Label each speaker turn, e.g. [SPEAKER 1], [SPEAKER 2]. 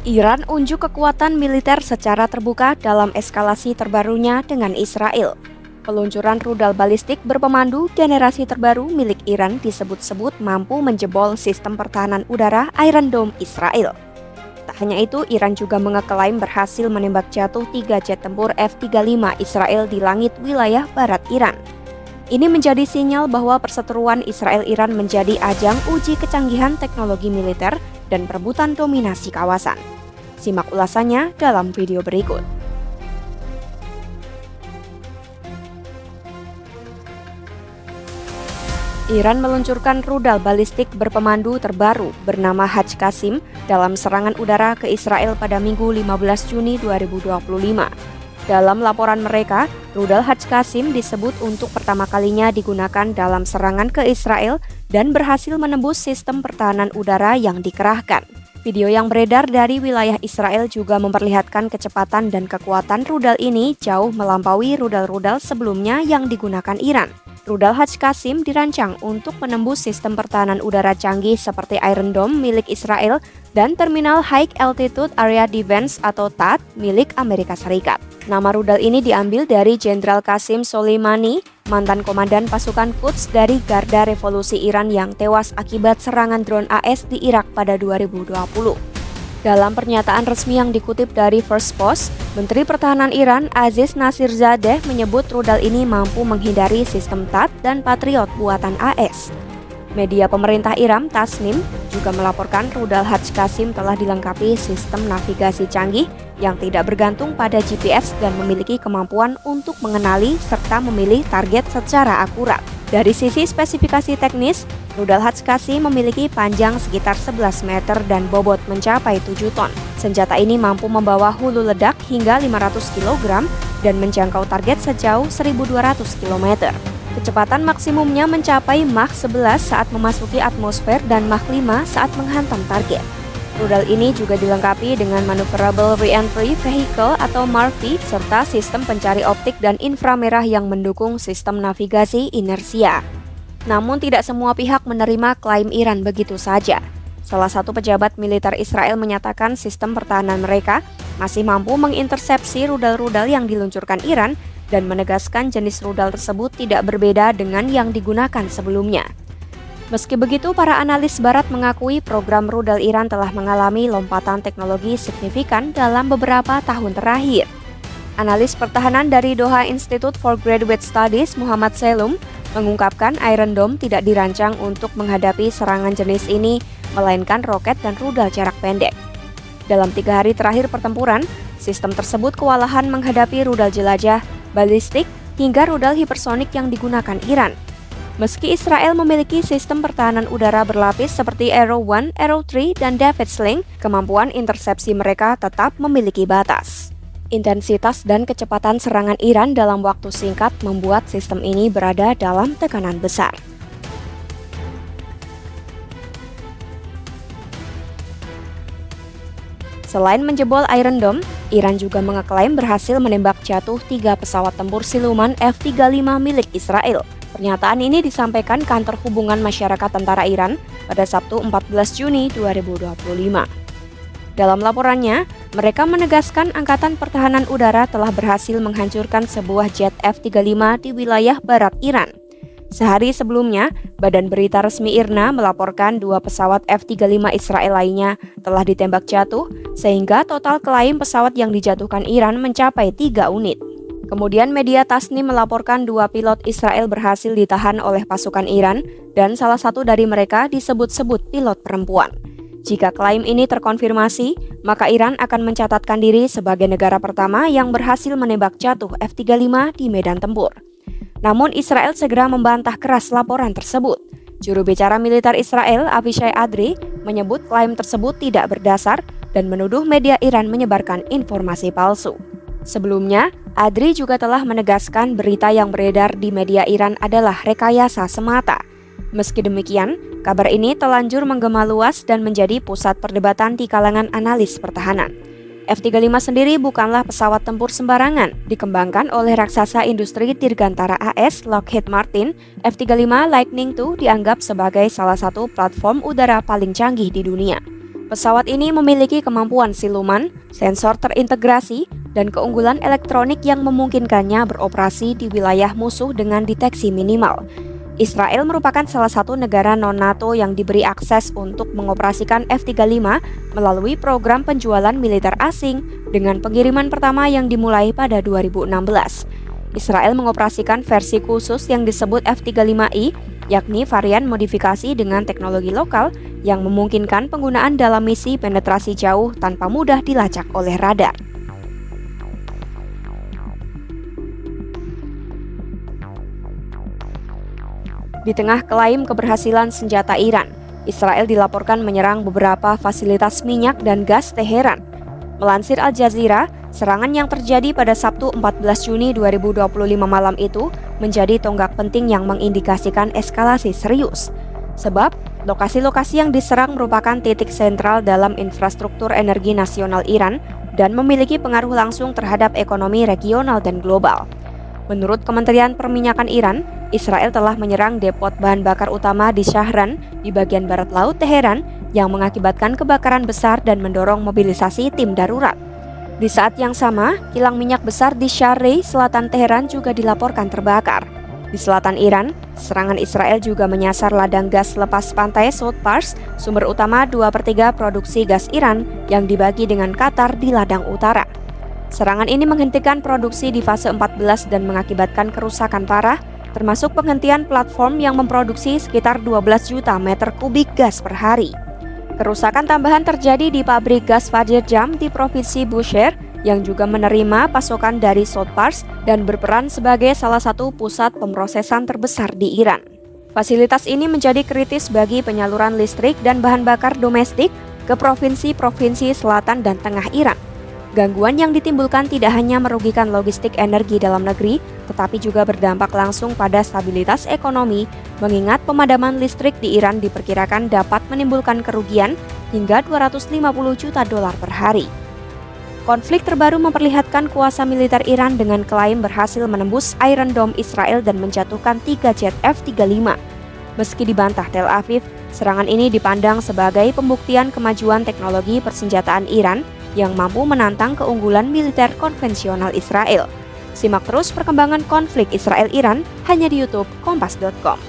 [SPEAKER 1] Iran unjuk kekuatan militer secara terbuka dalam eskalasi terbarunya dengan Israel. Peluncuran rudal balistik berpemandu generasi terbaru milik Iran disebut-sebut mampu menjebol sistem pertahanan udara Iron Dome Israel. Tak hanya itu, Iran juga mengeklaim berhasil menembak jatuh 3 jet tempur F-35 Israel di langit wilayah barat Iran. Ini menjadi sinyal bahwa perseteruan Israel-Iran menjadi ajang uji kecanggihan teknologi militer dan perebutan dominasi kawasan. Simak ulasannya dalam video berikut. Iran meluncurkan rudal balistik berpemandu terbaru bernama Hajj Qasim dalam serangan udara ke Israel pada Minggu 15 Juni 2025. Dalam laporan mereka, rudal Hajj Qasim disebut untuk pertama kalinya digunakan dalam serangan ke Israel dan berhasil menembus sistem pertahanan udara yang dikerahkan. Video yang beredar dari wilayah Israel juga memperlihatkan kecepatan dan kekuatan rudal ini jauh melampaui rudal-rudal sebelumnya yang digunakan Iran. Rudal Hajj Qasim dirancang untuk menembus sistem pertahanan udara canggih seperti Iron Dome milik Israel dan Terminal High Altitude Area Defense atau THAAD milik Amerika Serikat. Nama rudal ini diambil dari Jenderal Qasim Soleimani, mantan komandan pasukan Quds dari Garda Revolusi Iran yang tewas akibat serangan drone AS di Irak pada 2020. Dalam pernyataan resmi yang dikutip dari First Post, Menteri Pertahanan Iran Aziz Nasirzadeh menyebut rudal ini mampu menghindari sistem THAAD dan Patriot buatan AS. Media pemerintah Iran, Tasnim, juga melaporkan rudal Hajj Qasim telah dilengkapi sistem navigasi canggih yang tidak bergantung pada GPS dan memiliki kemampuan untuk mengenali serta memilih target secara akurat. Dari sisi spesifikasi teknis, rudal Hajj Qasim memiliki panjang sekitar 11 meter dan bobot mencapai 7 ton. Senjata ini mampu membawa hulu ledak hingga 500 kg dan menjangkau target sejauh 1.200 km. Kecepatan maksimumnya mencapai Mach 11 saat memasuki atmosfer dan Mach 5 saat menghantam target. Rudal ini juga dilengkapi dengan Maneuverable Re-entry Vehicle atau MARV serta sistem pencari optik dan inframerah yang mendukung sistem navigasi inersia. Namun tidak semua pihak menerima klaim Iran begitu saja. Salah satu pejabat militer Israel menyatakan sistem pertahanan mereka masih mampu mengintersepsi rudal-rudal yang diluncurkan Iran dan menegaskan jenis rudal tersebut tidak berbeda dengan yang digunakan sebelumnya. Meski begitu, para analis barat mengakui program rudal Iran telah mengalami lompatan teknologi signifikan dalam beberapa tahun terakhir. Analis pertahanan dari Doha Institute for Graduate Studies Muhammad Selum mengungkapkan Iron Dome tidak dirancang untuk menghadapi serangan jenis ini, melainkan roket dan rudal jarak pendek. Dalam 3 hari terakhir pertempuran, sistem tersebut kewalahan menghadapi rudal jelajah, balistik, hingga rudal hipersonik yang digunakan Iran. Meski Israel memiliki sistem pertahanan udara berlapis seperti Arrow 1, Arrow 3, dan David Sling, kemampuan intersepsi mereka tetap memiliki batas. Intensitas dan kecepatan serangan Iran dalam waktu singkat membuat sistem ini berada dalam tekanan besar. Selain menjebol Iron Dome, Iran juga mengeklaim berhasil menembak jatuh 3 pesawat tempur siluman F-35 milik Israel. Pernyataan ini disampaikan Kantor Hubungan Masyarakat Tentara Iran pada Sabtu 14 Juni 2025. Dalam laporannya, mereka menegaskan Angkatan Pertahanan Udara telah berhasil menghancurkan sebuah jet F-35 di wilayah barat Iran. Sehari sebelumnya, Badan Berita Resmi IRNA melaporkan 2 pesawat F-35 Israel lainnya telah ditembak jatuh, sehingga total klaim pesawat yang dijatuhkan Iran mencapai 3 unit. Kemudian media Tasnim melaporkan 2 pilot Israel berhasil ditahan oleh pasukan Iran dan salah satu dari mereka disebut-sebut pilot perempuan. Jika klaim ini terkonfirmasi, maka Iran akan mencatatkan diri sebagai negara pertama yang berhasil menembak jatuh F-35 di medan tempur. Namun Israel segera membantah keras laporan tersebut. Juru bicara militer Israel, Avishai Adri, menyebut klaim tersebut tidak berdasar dan menuduh media Iran menyebarkan informasi palsu. Sebelumnya, Adri juga telah menegaskan berita yang beredar di media Iran adalah rekayasa semata. Meski demikian, kabar ini telanjur menggema luas dan menjadi pusat perdebatan di kalangan analis pertahanan. F-35 sendiri bukanlah pesawat tempur sembarangan, dikembangkan oleh raksasa industri dirgantara AS Lockheed Martin. F-35 Lightning II dianggap sebagai salah satu platform udara paling canggih di dunia. Pesawat ini memiliki kemampuan siluman, sensor terintegrasi, dan keunggulan elektronik yang memungkinkannya beroperasi di wilayah musuh dengan deteksi minimal. Israel merupakan salah satu negara non-NATO yang diberi akses untuk mengoperasikan F-35 melalui program penjualan militer asing dengan pengiriman pertama yang dimulai pada 2016. Israel mengoperasikan versi khusus yang disebut F-35I, yakni varian modifikasi dengan teknologi lokal yang memungkinkan penggunaan dalam misi penetrasi jauh tanpa mudah dilacak oleh radar. Di tengah klaim keberhasilan senjata Iran, Israel dilaporkan menyerang beberapa fasilitas minyak dan gas Teheran. Melansir Al Jazeera, serangan yang terjadi pada Sabtu 14 Juni 2025 malam itu menjadi tonggak penting yang mengindikasikan eskalasi serius. Sebab, lokasi-lokasi yang diserang merupakan titik sentral dalam infrastruktur energi nasional Iran dan memiliki pengaruh langsung terhadap ekonomi regional dan global. Menurut Kementerian Perminyakan Iran, Israel telah menyerang depot bahan bakar utama di Shahran di bagian barat laut Teheran yang mengakibatkan kebakaran besar dan mendorong mobilisasi tim darurat. Di saat yang sama, kilang minyak besar di Sharei, selatan Teheran juga dilaporkan terbakar. Di selatan Iran, serangan Israel juga menyasar ladang gas lepas pantai South Pars, sumber utama 2/3 produksi gas Iran yang dibagi dengan Qatar di ladang utara. Serangan ini menghentikan produksi di fase 14 dan mengakibatkan kerusakan parah, termasuk penghentian platform yang memproduksi sekitar 12 juta meter kubik gas per hari. Kerusakan tambahan terjadi di pabrik gas Fajr Jam di Provinsi Bushehr yang juga menerima pasokan dari South Pars dan berperan sebagai salah satu pusat pemrosesan terbesar di Iran. Fasilitas ini menjadi kritis bagi penyaluran listrik dan bahan bakar domestik ke provinsi-provinsi selatan dan tengah Iran. Gangguan yang ditimbulkan tidak hanya merugikan logistik energi dalam negeri, tetapi juga berdampak langsung pada stabilitas ekonomi, mengingat pemadaman listrik di Iran diperkirakan dapat menimbulkan kerugian hingga 250 juta dolar per hari. Konflik terbaru memperlihatkan kuasa militer Iran dengan klaim berhasil menembus Iron Dome Israel dan menjatuhkan 3 jet F-35. Meski dibantah Tel Aviv, serangan ini dipandang sebagai pembuktian kemajuan teknologi persenjataan Iran yang mampu menantang keunggulan militer konvensional Israel. Simak terus perkembangan konflik Israel-Iran hanya di YouTube Kompas.com.